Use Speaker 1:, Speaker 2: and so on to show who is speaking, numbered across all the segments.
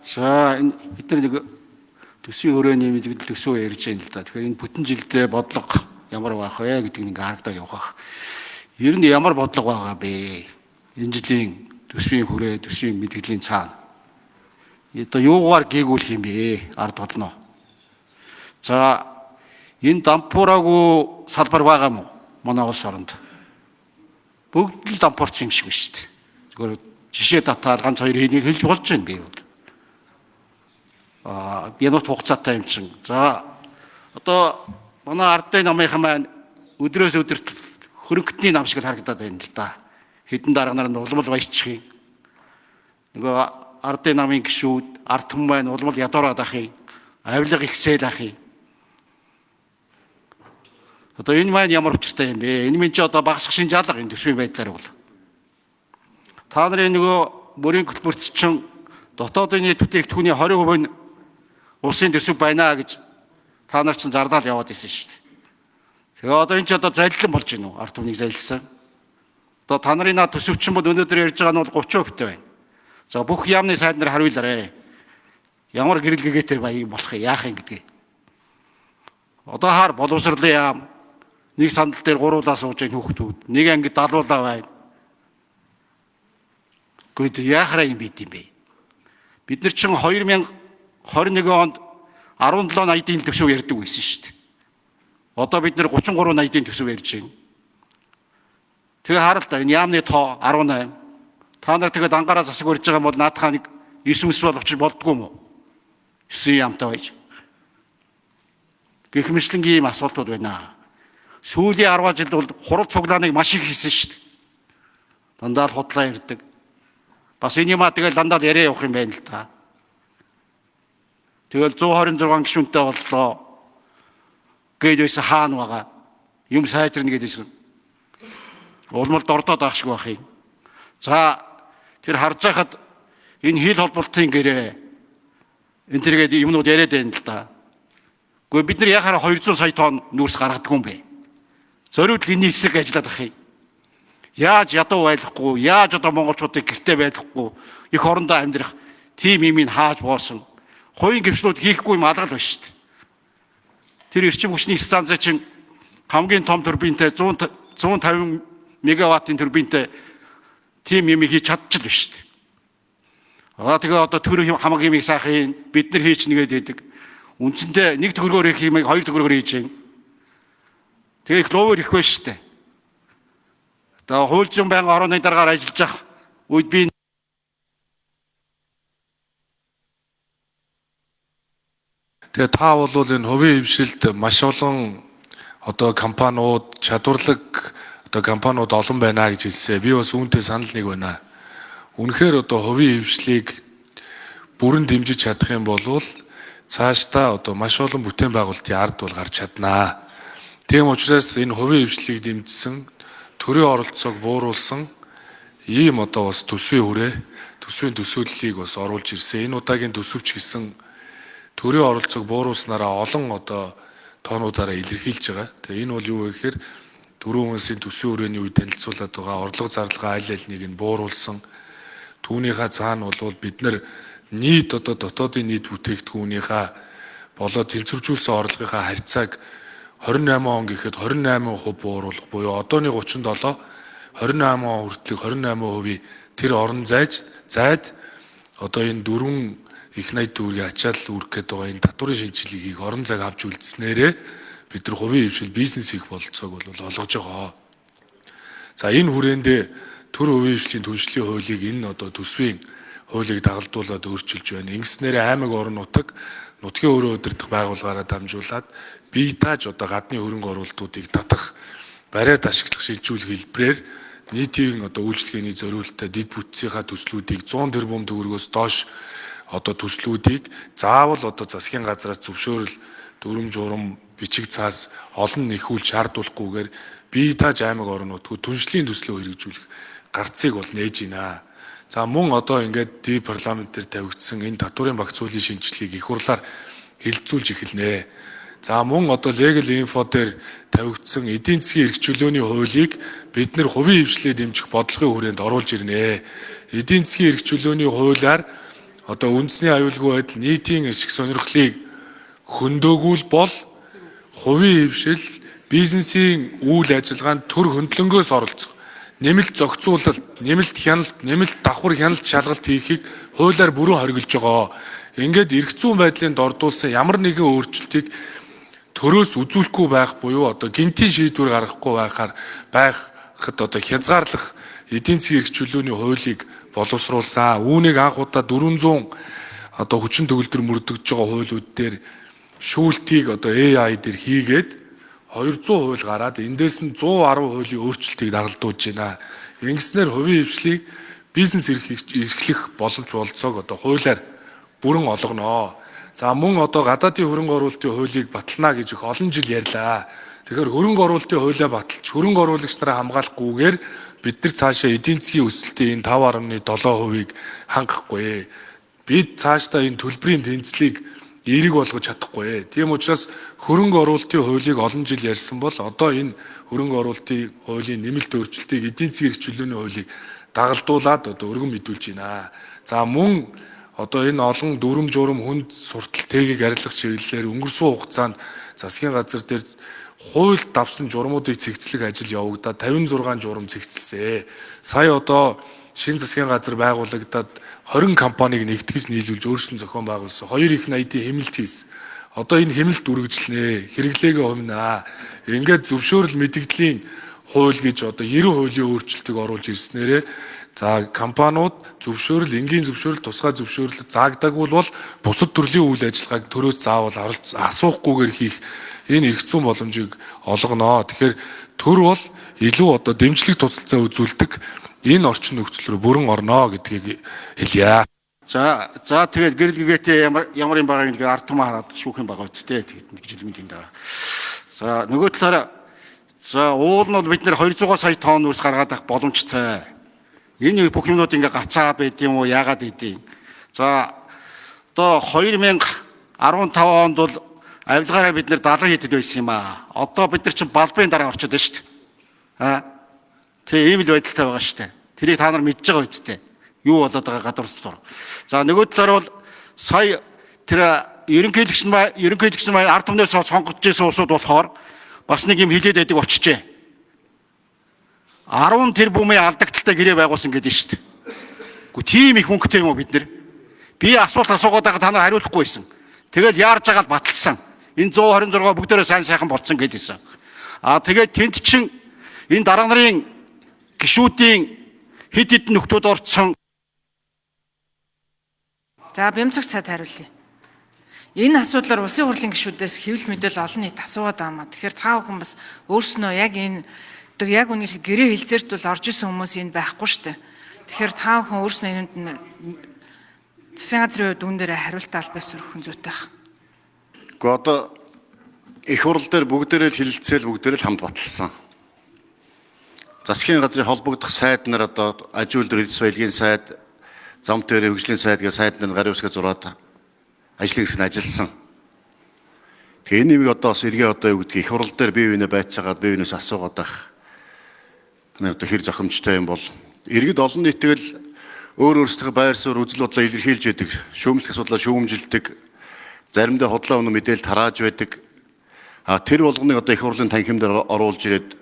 Speaker 1: За энэ бид нар нэг төсвийн өрөөний мэдээлэл төсөө ярьж байна л да. Тэгэхээр энэ бүтэн жилдээ бодлого ямар байх вэ гэдэг нэг харагдаад явах. Ер нь ямар бодлого байгаа бэ? Энэ жилийн төсвийн хүрээ, төсвийн мэдээллийн цаана. Одоо юугаар гээгүүлэх юм бэ? Ард болно. За энэ дампуураагүй салбар байгаа мó манай улс оронд? Бүгд л дампуурсан юм шиг байна шүү дээ. Зүгээр жишээ татаад ганц хоёр хэлж болж байна би бол. Януут хугацаатай юм чинь. За одоо манай ардын намынхан маань өдрөөс өдөрт хөрөнгөтний нам шиг харагдаад байна л да. Хэдэн дарганаар нь улмал баяжчих юм. Нөгөө ардын намын гишүүд, ард түмэн маань улмал ядуураад ах юм. Авилга ихсээл ах юм. Одоо энэ маань ямар учиртай юм бэ? Энэ минь ч одоо багасгах шинж алга энэ төсвийн байдлаар бол. Та нарын нөгөө мөрийн хөтөлбөрчин дотоодын нийт бүтээгдэхүүний 20% нь улсын төсөв байна гэж та нар чинь зарлал яваад ирсэн шүү дээ. Тэгээ одоо энэ ч одоо залилан болж байна уу? Ард түмнийг залилсан. Одоо та нарын төсөвчин бол өнөөдөр ярьж байгаа нь бол 30% байна. За бүх яамны сайд нар хариулаарэ. Ямар гэрэл гэгээтэй баян болох яах юм гэдгийг. Одоо хаар боловсролын яам нэг сандал дээр гуруулаа сууж байгаа хүүхдүүд нэг ангид далуулаа байна. Гэхдээ яахаараа юм бид юм бэ? Бид нар чинь 2021 онд 17 80-ийн төсөв ярьдаг байсан шүү дээ. Одоо бид нар 33 80-ийн төсөв ярьж байна. Тэгээ хараа л да энэ яамны тоо 18. Та нар тэгээд ангаараа засаг барьж байгаа юм бол наадхаа нэг 9 эсвэл очиж болдгоо юм уу? 9 яамтай байж. Гэх мэтлэнгийн ийм асуултууд байна. Сүүлийн 10 жилд бол хурал цуглааныг маш их хийсэн шүү дээ. Дандаа л худлаа ярьдаг. Бас энэ юмаа тэгэл дандаа яриа явах юм байна л та. Тэгэл 126 гишүүнтэй боллоо. Гээд байсан хаана байгаа. Юм сайжирна гэдээсэн. Улмал дордоод авах шиг байх юм. За тэр харж байхад энэ хил холболтын гэрээ энэ төргээд юмнууд яриад байна л да. Гэхдээ бид нар яхаараа 200 сая тонн нүүрс гаргадаг юм бэ? Зориуд энэ эсрэг ажиллаад ах юм. Яаж ядуу байхгүй, яаж одоо монголчуудыг гэртээ байхгүй, их орондоо амьдрах тийм юм хааж боосон. Хувийн гэрчлүүд хийхгүй юм алгал байна шүү дээ. Тэр эрчим хүчний станцаа чинь хамгийн том турбинтэй 150 мегаваттын турбинтэй тийм юм хийж чадчих л шүү дээ. Тэгээ одоо төр хамаг юмыг сайхан бид нар хийч нэгээд байдаг. Үндсэндээ 1 төгрөгөөр их юмыг 2 төгрөгөөр хийж байна. Тэгээ их ловер их байна шүү дээ. Одоо хууль зүйн байнгын орооны дараагаар ажиллаж ах үед би
Speaker 2: тэгээ та бол энэ хувийн хэмшилд маш олон одоо компаниуд, чадварлаг одоо компаниуд олон байна гэж хэлсэн. Би бас үүнтэй санал нэг байна. Үнэхээр одоо хувийн хэмжлийг бүрэн дэмжиж чадах юм бол цаашдаа одоо маш олон бүтээн байгуулалтын ард бол гарч чаднаа. Тийм учраас энэ хувийн хэмжлийг дэмжсэн, төрийн оролцоог бууруулсан ийм одоо бас төсвийн хүрээ, төсвийн төсөөллийг бас оруулж ирсэн. Энэ удаагийн төсөвч гэсэн төрийн оролцоог бууруулснараа олон одоо тоонуудаараа илэрхийлж байгаа. Тэгээ энэ бол юу вэ гэхээр дөрвөн улсын төсвийн хүрээний үед танилцуулаад байгаа орлого зарлага аль аль нэг нь бууруулсан. Түүнийхээ цаана бол бид нар нийт одоо дотоодын нийт бүтээгдэхүүнийхээ болоод тэнцвэржүүлсэн орлогынхаа харьцааг 28 он гэхэд 28% бууруулах буюу одооны 37 28 он хүртэлх 28% тэр орон зайд одоо энэ дөрвөн их найд төвийн ачаал үүрэх гэдэг байгаа энэ татварын шинжилгээг хийх орон зайг авч үлдснээрээ бид нар хувийн хэмжил бизнес хийх бололцоог бол олгож байгаа. За энэ хүрээндээ төр хувийн хэмжлийн түншлэлийн хуулийг энэ одоо төсвийн хуулийг дагалдуулаад өөрчилж байна. Ингэснээр аймаг орон нутаг нутгийн өрөө удирдах байгууллагаараа дамжуулаад бие тааж одоо гадны хөрөнгө оруулалтуудыг татах, бариад ашиглах шилжүүлэх хэлбэрээр нийтийн одоо үйлчлэгээний зориулалтад дэд бүтцийнхаа төслүүдийг 100 тэрбум төгрөгөөс доош одоо төслүүдийг заавал одоо засгийн газраас зөвшөөрөл дүрм журам бичиг цаас олон нэхүүл шаардуулахгүйгээр бие тааж аймаг орон нутгууд түншлийн төслөө хэрэгжүүлэх гарцыг бол нээж байна. За мөн одоо ингээд ди парламент дээр тавигдсан энэ татварын багц хуулийн шинжилгээг их хурлаар хилцүүлж эхэлнэ. За мөн одоо legal info дээр тавигдсан эдийн засгийн эрх чөлөөний хуулийг бид нэр хувийн хэмжлээ дэмжих бодлогын хүрээнд оруулж ирнэ. Эдийн засгийн эрх чөлөөний хуулиар одоо үндэсний аюулгүй байдал нийтийн ашиг сонирхлыг хөндөөгүй бол хувийн хөвшил бизнесийн үйл ажиллагаанд төр хөндлөнгөөс оролцох, нэмэлт зохицуулалт, нэмэлт хяналт, нэмэлт давхар хяналт шалгалт хийхийг хуулиар бүрэн хориглож байгаа. Ингээд эрх зүйн байдлын дордуулсан ямар нэгэн өөрчлөлтийг төрөөс үзүүлэхгүй байх буюу одоо гинтийн шийдвэр гаргахгүй байхад одоо хязгаарлах эдийн засгийн эрх чөлөөний хуулийг боловсруулсан. Үүнийг анх удаа 400 одоо хүчин төгөлдөр мөрдөгдөж байгаа хуулиуд дээр шүүлтийг одоо AI дээр хийгээд 200 хууль гараад эндээс нь 110 хуулийн өөрчлөлтийг дагалдуулж байна. Ингэснээр хувийн хвшлийг бизнес эрхлэх боломж болцоог одоо хуулиар бүрэн олгоно. За мөн одоо гадаадын хөрөнгө оруулалтын хуулийг батална гэж их олон жил ярьлаа. Тэгэхээр хөрөнгө оруулалтын хуулиа баталж хөрөнгө оруулагч нараа хамгаалахгүйгээр бид нар цаашаа эдийн засгийн өсөлтийн 5.7%-ийг хангахгүй. Бид цаашдаа энэ төлбөрийн тэнцлийг эерэг болгож чадахгүй. Тийм учраас хөрөнгө оруулалтын хуулийг олон жил ярьсан бол одоо энэ хөрөнгө оруулалтын хуулийн нэмэлт өөрчлөлтийг эдийн засгийн эрх чөлөөний хуулийг дагалдуулаад одоо өргөн мэдүүлж байна. За мөн одоо энэ олон дүрм журм хүнд суртал тэгийг арилгах чиглэлээр өнгөрсөн хугацаанд засгийн газар дээр хуульд давсан журмуудыг цэгцлэх ажил явагдаад 56 журам цэгцэлсэн. Сая одоо шинэ засгийн газар байгуулагдаад 20 компанийг нэгтгэж нийлүүлж өөрсдөө зохион байгуулсан. 2 их найдын хэмнэлт хийсэн. Одоо энэ хэмнэлт үргэлжлэнэ. Хэрэглээгээ хувнаа. Ингээд зөвшөөрөл мэдэгдлийн хууль гэж одоо 90 хуулийн өөрчлөлтийг оруулж ирснээрээ за компаниуд зөвшөөрөл, энгийн зөвшөөрөл, тусгай зөвшөөрөл заагдаггүй бол бусад төрлийн үйл ажиллагааг төрөөс заавал асуухгүйгээр хийх энэ эрх зүйн боломжийг олгоно. Тэгэхээр төр бол илүү одоо дэмжлэг тусалцаа үзүүлдэг энэ орчин нөхцөл рүү бүрэн орно гэдгийг хэлье.
Speaker 1: За тэгээд гэрэл гэгээтэй ямар юм байгааг нэг ард түмэн хараад шүүх юм байгаа үсттэй тэгээд нэг жил мэдэн дараа. За нөгөө талаараа за уул нь бол бид нэр 200 сая тонн үрс гаргаад авах боломжтой. Энэ бүх юмнууд ингээ гацаад байд юм уу, яагаад гэдэм. За одоо 2015 онд бол авилгаараа бид нэр 70 хэдэд байсан юм аа. Одоо бид нар чинь балбын дараа орчод байна шүү дээ. Тэгээ ийм л байдалтай байгаа шүү дээ. Тэрийг та нар мэдж байгаа үсттэй. Юу болоод байгаа гадуур дотор. За нөгөө талаар бол сая тэр ерөнхийлөгч маань ард түмнээс сонгогдож байсан улсууд болохоор бас нэг юм хилээд байдаг очжээ. 10 тэрбумын алдагдaltaй гэрээ байгуулсан гэдэг шүү дээ. Гэхдээ тийм их мөнгөтэй юм уу бид нэр? Би асуулт асуугаад байгаа та нар хариулахгүй байсан. Тэгэл яарж байгаа л баталсан. Энэ 126 бүгдээрээ сайхан болцсон гэдээсэн. Тэгээд тэнд чин энэ дараа нарын гишүүдийн хэд хэдэн нөхдүүд орцсон.
Speaker 3: За бямцагч цад хариулъя. Энэ асуудлаар улсын хурлын гишүүдээс хэвлэл мэдээлэл олон нийт асуугаад байгаа маа. Тэгэхээр та бүхэн бас өөрснөө яг үнэхээр гэрээ хэлцээрт бол орж исэн хүмүүс энд байхгүй шүү дээ. Тэгэхээр та бүхэн өөрснөө энэнд засгийн газрын хувьд үүн дээр хариултаа албаас өргөх зүйтэй байна.
Speaker 4: Гэхдээ одоо их хурл дээр бүгдээрээ л хилэлцээл бүгдээрээ л хамт баталсан. Засгийн газрын холбогдох сайд нар одоо аж үйлдвэр эрдэс баялагын сайд, зам тээврийн хөгжлийн сайд гэх сайд нар гарын үсгээ зураад ажлын хэсэг нь ажилласан. Тэгээ энэ нэмийг одоо бас эргээ одоо юу гэдгийг их хурл дээр бие биенээ байцаагаад бие биенээс асуугаад байх. Одоо хэр зохимжтой юм бол иргэд олон нийтгэл өөр өөрсдөө байр суурь үзэл бодлоо илэрхийлж байдаг. Шүүмжлэх асуудлаа шүүмжилдэг. Заримдаа хотлоо өнө мэдээлэл тарааж байдаг. Тэр болгоныг одоо их хурлын танхимдаар оруулж ирээд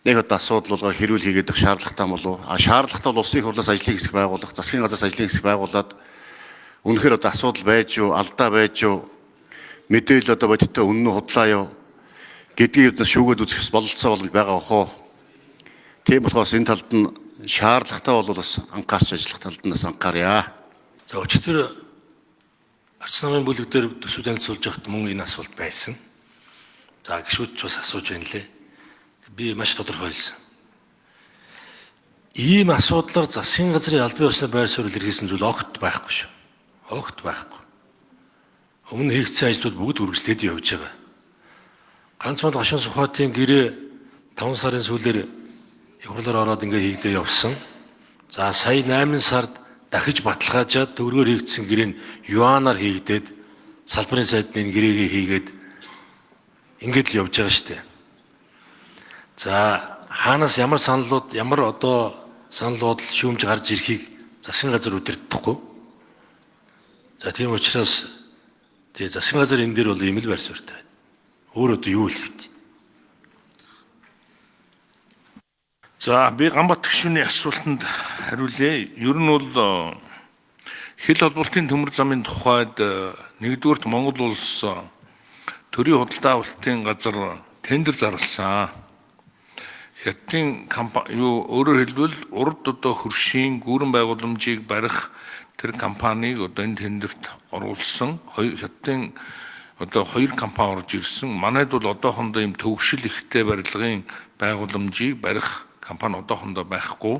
Speaker 4: нэг одоо асуудал болгоо хэрүүл хийгээд их шаардлагатай болов. Шаардлагатай бол улсын хурлаас ажлын хэсэг байгуулах, засгийн газраас ажлын хэсэг байгуулад үнэхээр одоо асуудал байж юу, алдаа байж юу, мэдээлэл одоо бодиттой үнэн худлаа юу гэдгийг биднээс шүүгээд үзэх бололцоо боломж байгаа бохоо. Тийм болохоос энэ талд нь шаардлагатай бол бас анхаарч ажиллах талд нь бас анхаарья.
Speaker 5: За өчигдөр ард намын бүлэг дээр төсвүүд танилцуулж байхад мөн энэ асуулт байсан. За гишүүд ч бас асууж байна лээ. Би маш тодорхойлсон. Ийм асуудлаар засгийн газрын албан ёсны байр суурь илэрхийлсэн зүйл огт байхгүй шүү. Огт байхгүй. Өмнө хийгдсэн ажлууд бүгд үргэлжлээд явж байгаа. Ганцхан гашуун Сүхбаатарын гэрээ 5 сарын сүүлээр Евролоор ороод ингээ хийгдээ явсан. За сая 8 сард дахиж баталгаажаад төгрөгөөр хийгдсэн гэрээ нь юанаар хийгдээд салбарын сайдны гэрээгээ хийгээд ингээд л явж байгаа шүү дээ. За хаанаас ямар одоо санал бодол шүүмж гарч ирэхийг засгийн газар удирдахгүй. За тийм учраас тэгээ засгийн газар энэ дээр бол ийм л байр суурьтай байна. Өөр одоо юу хэлэх вэ?
Speaker 6: За би Ганбат гишүүний асуултанд хариулъя. Ер нь бол хил холболтын төмөр замын тухайд нэгдүгürt Монгол улс төрийн худалдаа авалтын газар тендер зарласан. Хятадын компани өөрөөр хэлбэл урд одоо хөршийн гүүрэн байгууламжийг барих тэр компанийг одоо энэ тендерт оруулсан. Хятадын одоо 2 компани орж ирсэн. Манайд бол одоохондоо ийм төвөгшил ихтэй барилгын байгууламжийг барих компани одоохондоо байхгүй.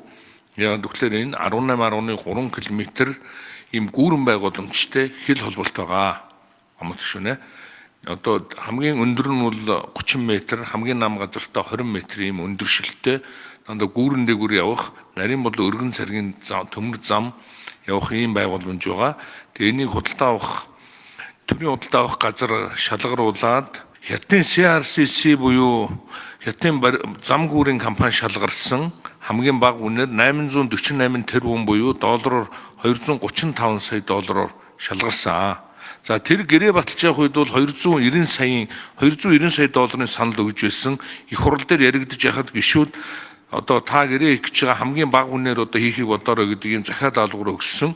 Speaker 6: Яг тэгэхээр энэ 18.3 км ийм гүүрэн байгууламжтай хил холболт байгаа. Амт шүнэ. Одоо хамгийн өндөр нь бол 30 м, хамгийн нам газартаа 20 м ийм өндөршилтэй дандаа гүүрэн дээгүүр явах, нарийн бол өргөн царгийн төмөр зам явах ийм байгууламж байгаа. Тэгээ энийг худалдаа авах төрийн худалдаа авах газар шалгаруулад Хятадын CRCC буюу Хятадын зам гүүрийн компани шалгарсан хамгийн бага үнээр 848 тэрбум буюу доллараар 235 сая доллараар шалгарсан. За тэр гэрээ баталж явах үед бол 290 сая долларын санал өгж байсан. Их хурал дээр яригдж яхад гишүүд одоо та гэрээ хийх гэж байгаа хамгийн бага үнээр одоо хийхийг бодоорой гэдэг ийм захиа даалгавар өгсөн.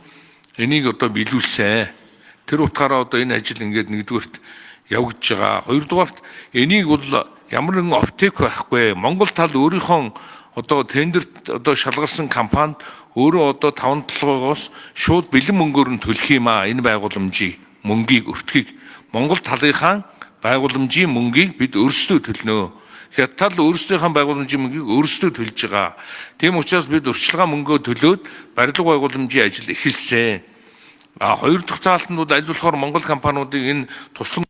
Speaker 6: Энийг одоо биелүүлсэн. Тэр утгаараа одоо энэ ажил ингээд нэгдүгürt явагдаж байгаа. Хоёрдугаарт энийг бол ямар нэгэн оптек байхгүй. Монгол тал өөрийнхөө одоо тендерт одоо шалгарсан компанид өөрөө одоо 5-7-оос шууд бэлэн мөнгөөр нь төлөх юм аа. Энэ байгууламжийг мөнгийг өртгийг Монгол талынхаа байгууламжийн мөнгийг бид өөрсдөө төлнө. Хятад тал өөрсдийнхээ байгууламжийн мөнгийг өөрсдөө төлж байгаа. Тийм учраас бид урьдчилгаа мөнгөө төлөөд барилга байгууламжийн ажил эхэлсэн. Хоёр дахь таалтанд бол аль болохоор Монгол компаниудыг энэ туслан